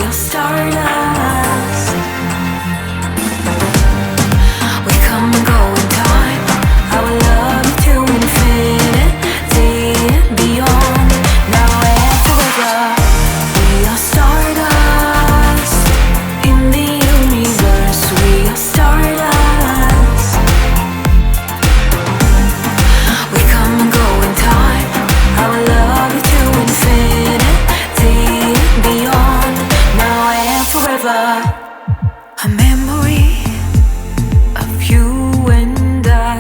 are stardust. We come and go in time. I will love you to infinity and beyond. Now and forever. We are stardust. In the universe, we are stardust. We come and go in time. I will love you to infinity and beyond. Now and forever. A memory of you and I,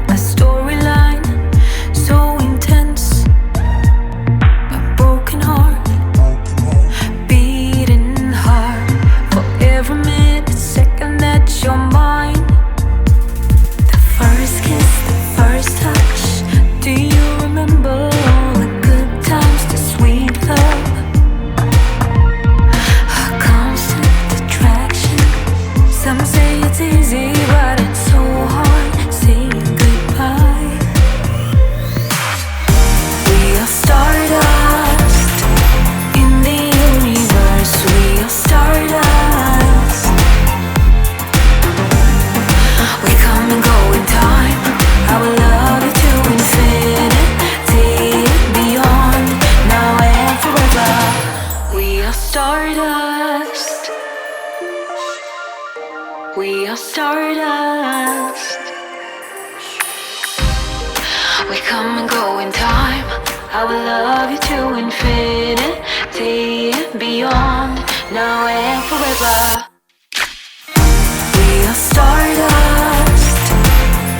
a storyline so intense, a broken heart, beating hard for every minute, second that you're mine. The first kiss, the first touch, do you remember all the good times, the sweet love, a constant attraction? Some say it's easy, but it's so hard saying goodbye. We are stardust. In the universe, we are stardust. We come and go in time. I will love you to infinity and beyond. Now and forever. We are stardust. We are stardust. We come and go in time. I will love you to infinity and beyond. Now and forever. We are stardust.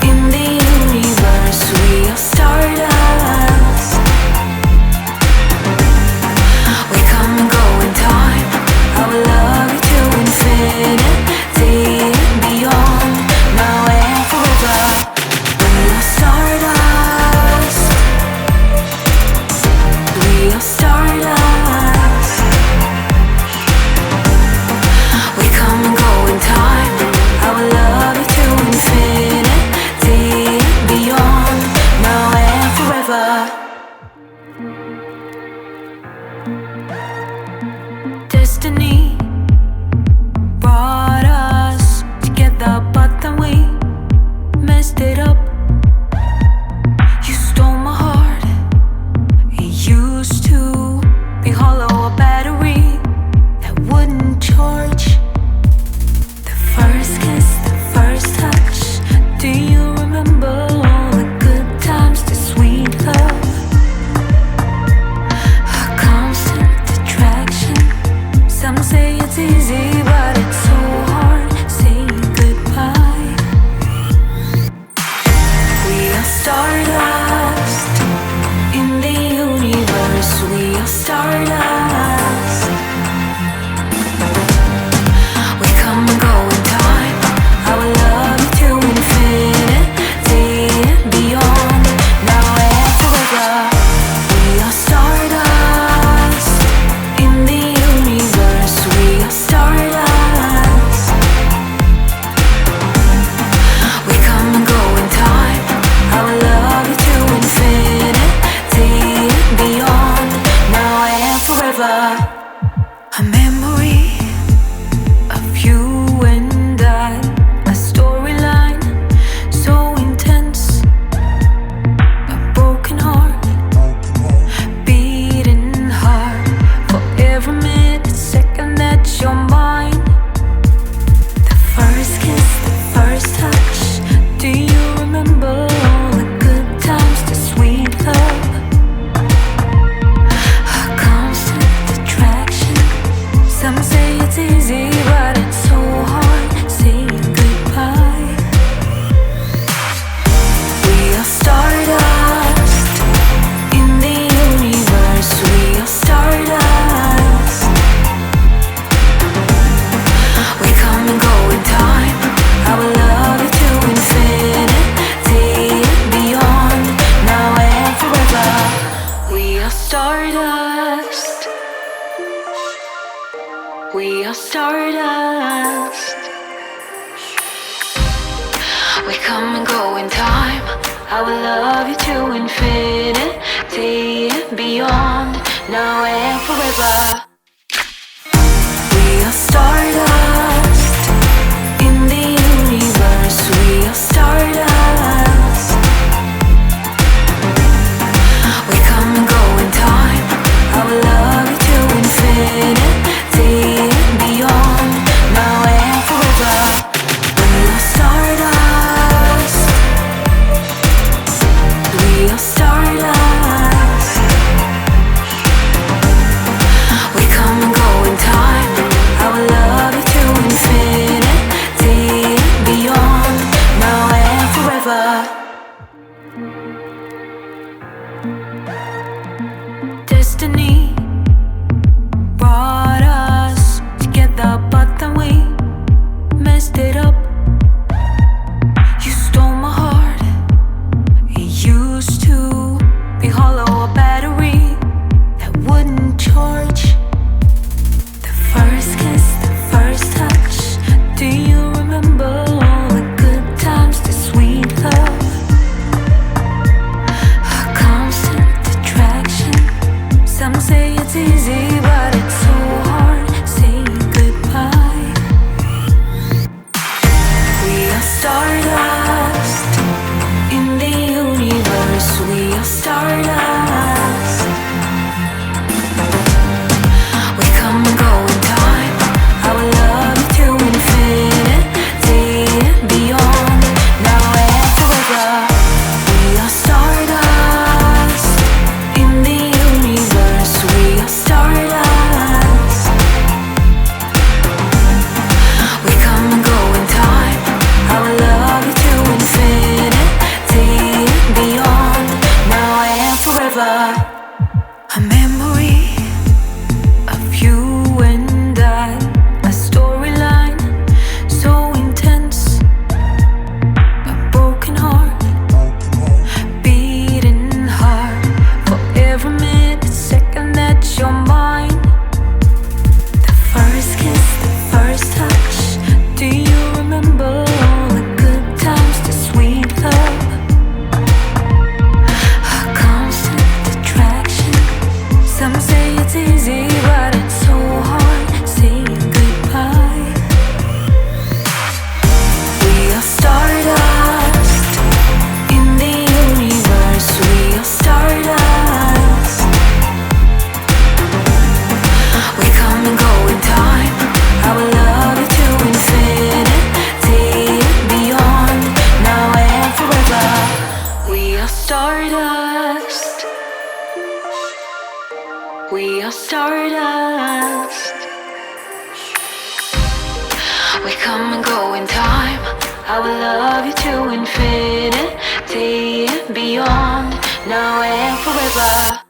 In the universe, we are stardust. We come and go in time. I will love you to infinity and beyond. Now and forever. We are stardust. We are stardust. We come and go in time. I will love you to infinity and beyond. Now and forever. Destiny brought us together, but then we messed it up. You stole my heart. It used to be hollow, a battery that wouldn't charge. The first kiss, the first touch, do you remember all the good times, the sweet love, a constant attraction? Some say it's easy, but it's so hard saying goodbye. We are stardust. In the universe, we are stardust. We come and go in time. I will love you to infinity and beyond. Now and forever. We are stardust. In the universe, we are stardust. We come and go in time. I will love you to infinity and beyond. Now and forever. A memory of you and I, a storyline so intense, a broken heart, beating hard for every minute, second that you're mine. The first kiss, the first touch, do you remember all the good times, the sweet love, a constant attraction? Some say it's easy, but it's so hard saying goodbye. We are stardust. In the universe, we are stardust. We come and go in time. I will love you to infinity and beyond. Now and forever. We are stardust. We are stardust. We come and go in time. I will love you to infinity and beyond, now and forever. We We come and go in time. I will love you to infinity and beyond, now and forever.